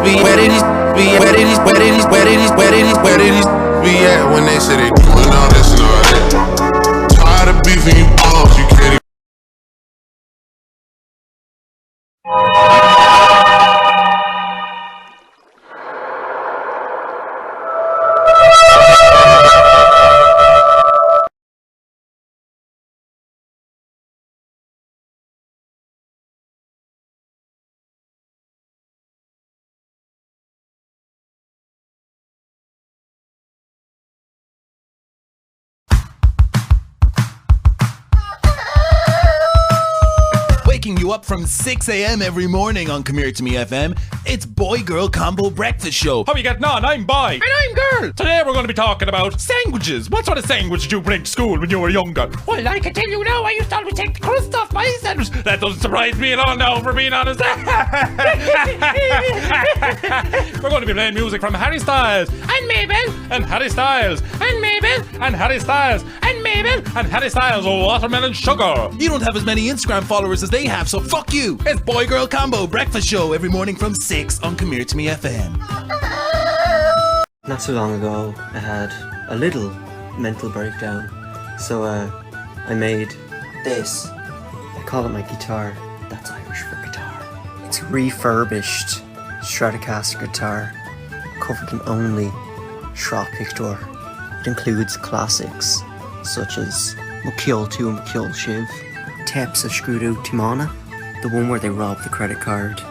be? Where did these be? Where did these? Where did these? Where did these? Where did these? Where did these be at when they say they doing all this and all that? Tired of beefing you balls, you can't even. Waking you up from 6 a.m. every morning on Come Here To Me FM, it's Boy Girl Combo Breakfast Show. How are you getting on? I'm Boy. And I'm Girl. Today we're going to be talking about sandwiches. What sort of sandwich did you bring to school when you were younger? Well, I can tell you now, I used to always take the crust off my sandwich. That doesn't surprise me at all now, for being honest. We're going to be playing music from Harry Styles and Mabel and Harry Styles and Mabel and Harry Styles and Mabel and Harry Styles. Oh, watermelon sugar. You don't have as many Instagram followers as they have, so fuck you. It's Boy Girl Combo Breakfast Show every morning from 6 on Come Here To Me FM. Not so long ago, I had a little mental breakdown, so I made this. I call it my guitar. That's Irish for guitar. It's a refurbished Stratocaster guitar, covered in only Schrock Pictor. It includes classics such as McKill 2 and McKill Shiv, Teps of Screwed Out Timana, the one where they robbed the credit card,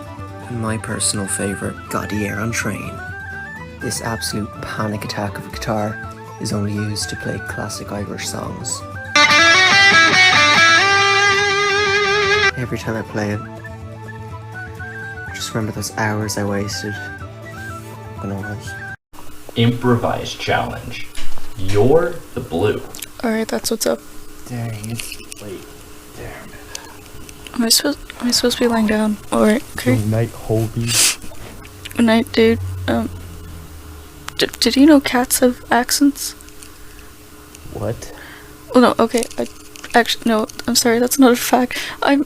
and my personal favourite, Gaudier on Train. This absolute panic attack of a guitar is only used to play classic Irish songs. Every time I play it, I just remember those hours I wasted when I was. Improvise challenge. You're the blue. Alright, that's what's up. Dang, it's late. Damn it. Am I supposed to be lying down? Alright, okay. Good night, Hobie. Good night, dude. Did you know cats have accents? What? Oh no, okay. No, I'm sorry, that's not a fact. I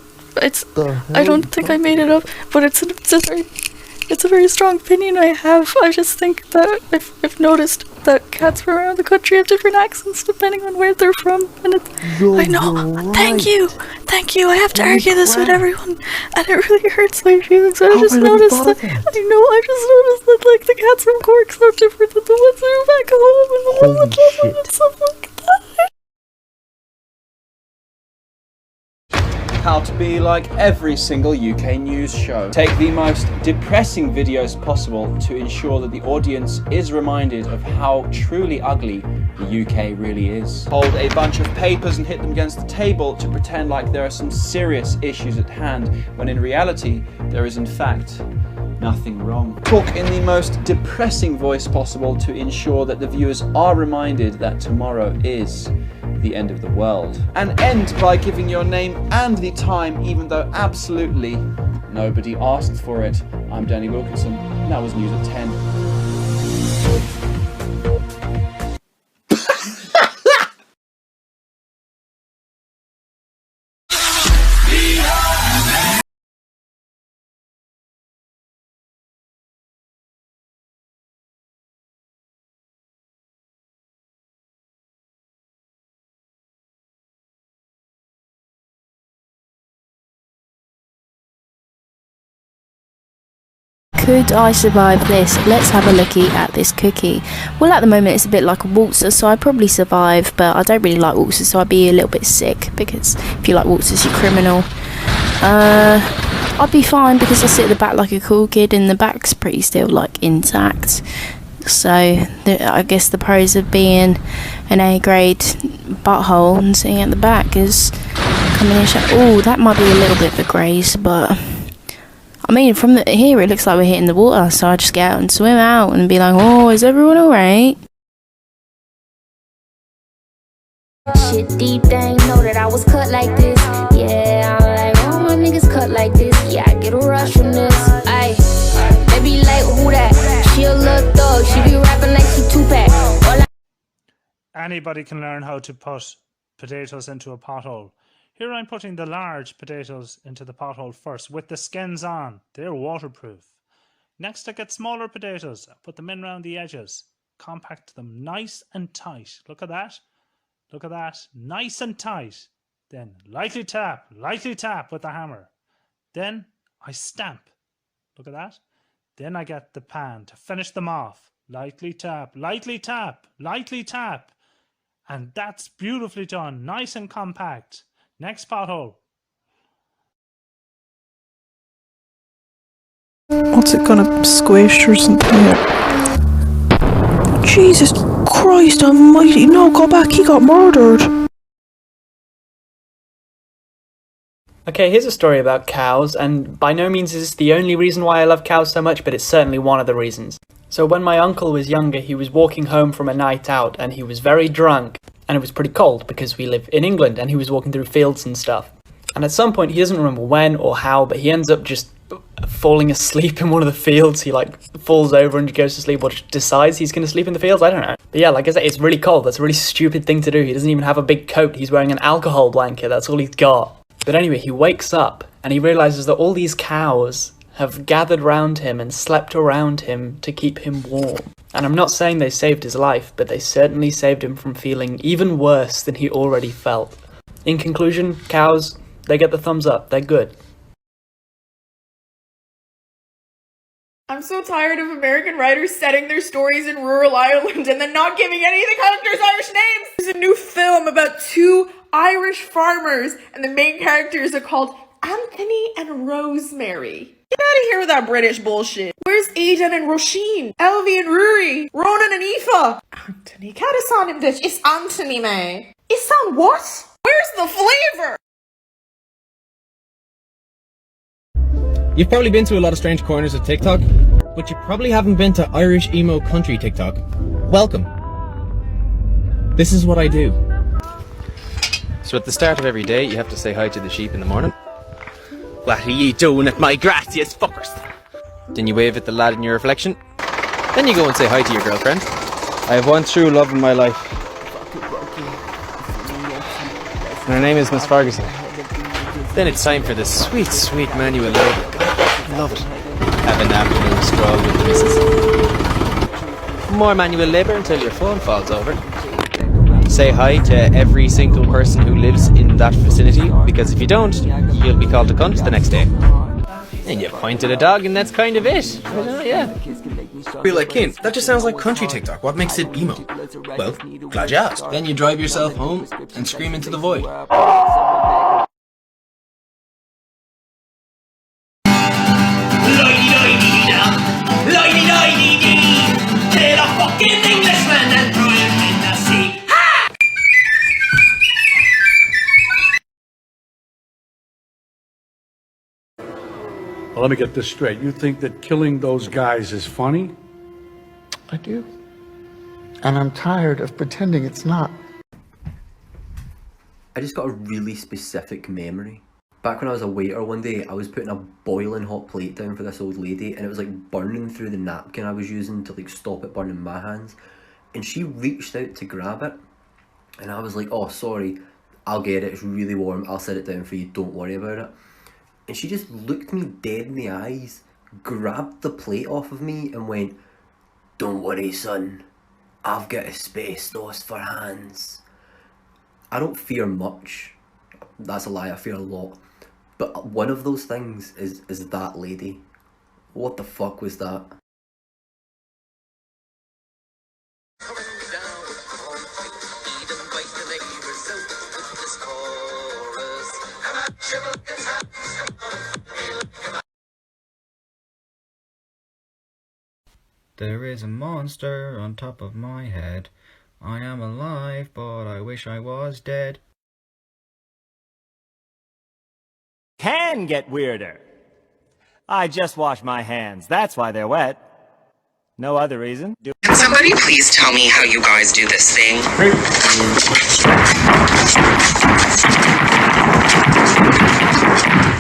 don't think I made it up, but it's a very strong opinion I have. I just think that I've noticed that cats from around the country have different accents depending on where they're from, and I know. Right. Thank you. I have to argue this with everyone, and it really hurts my feelings. I just noticed that. I just noticed that like the cats from Cork's are different than the ones that are back home, and the ones that live and stuff like that. How to be like every single UK news show. Take the most depressing videos possible to ensure that the audience is reminded of how truly ugly the UK really is. Hold a bunch of papers and hit them against the table to pretend like there are some serious issues at hand, when in reality, there is in fact nothing wrong. Talk in the most depressing voice possible to ensure that the viewers are reminded that tomorrow is the end of the world. And end by giving your name and the time, even though absolutely nobody asked for it. I'm Danny Wilkinson, and that was News at 10. Could I survive this? Let's have a looky at this cookie. Well, at the moment it's a bit like a waltzer, so I'd probably survive, but I don't really like waltzers, so I'd be a little bit sick, because if you like waltzers, you're criminal. I'd be fine because I sit at the back like a cool kid, and the back's pretty still like intact. So I guess the pros of being an A-grade butthole and sitting at the back is coming in. Oh, that might be a little bit of a graze, but I mean, from here it looks like we're hitting the water, so I just get out and swim out and be like, oh, is everyone alright? Shit deep, they ain't know that I was cut like this. Yeah, I'm like, all my niggas cut like this. Yeah, I get a rush from this. Ayy, they be like, who that? She a little thug, she be rapping like she Tupac. Anybody can learn how to put potatoes into a pothole. Here I'm putting the large potatoes into the pothole first with the skins on. They're waterproof. Next, I get smaller potatoes. I put them in around the edges. Compact them nice and tight. Look at that. Look at that. Nice and tight. Then lightly tap with the hammer. Then I stamp. Look at that. Then I get the pan to finish them off. Lightly tap, lightly tap, lightly tap. And that's beautifully done. Nice and compact. Next pothole. What's it gonna squish or something? Jesus Christ almighty, no, go back, he got murdered. Okay, here's a story about cows, and by no means is this the only reason why I love cows so much, but it's certainly one of the reasons. So when my uncle was younger, he was walking home from a night out, and he was very drunk, and it was pretty cold because we live in England, and he was walking through fields and stuff. And at some point, he doesn't remember when or how, but he ends up just falling asleep in one of the fields. He falls over and goes to sleep, or decides he's going to sleep in the fields, I don't know. But yeah, like I said, it's really cold. That's a really stupid thing to do. He doesn't even have a big coat. He's wearing an alcohol blanket. That's all he's got. But anyway, he wakes up and he realizes that all these cows have gathered round him and slept around him to keep him warm. And I'm not saying they saved his life, but they certainly saved him from feeling even worse than he already felt. In conclusion, cows, they get the thumbs up. They're good. I'm so tired of American writers setting their stories in rural Ireland and then not giving any of the characters Irish names. There's a new film about two Irish farmers and the main characters are called Anthony and Rosemary. Get out of here with that British bullshit. Where's Aidan and Roisin? Elvie and Rory? Ronan and Aoife? Anthony, caddis on him, bitch. It's Anthony, man. It's on what? Where's the flavour? You've probably been to a lot of strange corners of TikTok, but you probably haven't been to Irish emo country TikTok. Welcome. This is what I do. So at the start of every day, you have to say hi to the sheep in the morning. What are you doing at my grass, you fuckers? Then you wave at the lad in your reflection. Then you go and say hi to your girlfriend. I have one true love in my life. And her name is Miss Ferguson. Then it's time for the sweet, sweet manual labour. Love it. Have an afternoon stroll with the missus. More manual labour until your phone falls over. Say hi to every single person who lives in that vicinity, because if you don't, you'll be called a cunt the next day. And you point at a dog and that's kind of it. I don't know, yeah. Be like, Kane, that just sounds like country TikTok. What makes it emo? Well, glad you asked. Then you drive yourself home and scream into the void. Well, let me get this straight. You think that killing those guys is funny? I do. And I'm tired of pretending it's not. I just got a really specific memory. Back when I was a waiter one day, I was putting a boiling hot plate down for this old lady and it was burning through the napkin I was using to stop it burning my hands. And she reached out to grab it and I was like, oh sorry, I'll get it, it's really warm, I'll set it down for you, don't worry about it. And she just looked me dead in the eyes, grabbed the plate off of me and went, don't worry son, I've got asbestos for hands. I don't fear much, that's a lie, I fear a lot. But one of those things is that lady. What the fuck was that? There is a monster on top of my head. I am alive, but I wish I was dead. Can get weirder. I just washed my hands. That's why they're wet. No other reason. Can somebody please tell me how you guys do this thing?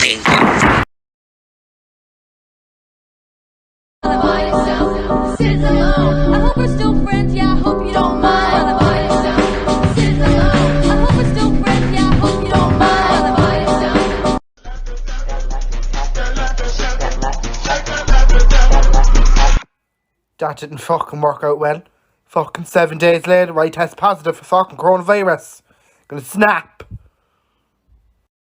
Thank you. Sit alone. I hope we're still friends. Yeah, I hope you don't mind. Sit alone. I hope we're still friends. Yeah, I hope you don't mind. That didn't fucking work out well. Fucking 7 days later, I test positive for fucking coronavirus. Gonna snap.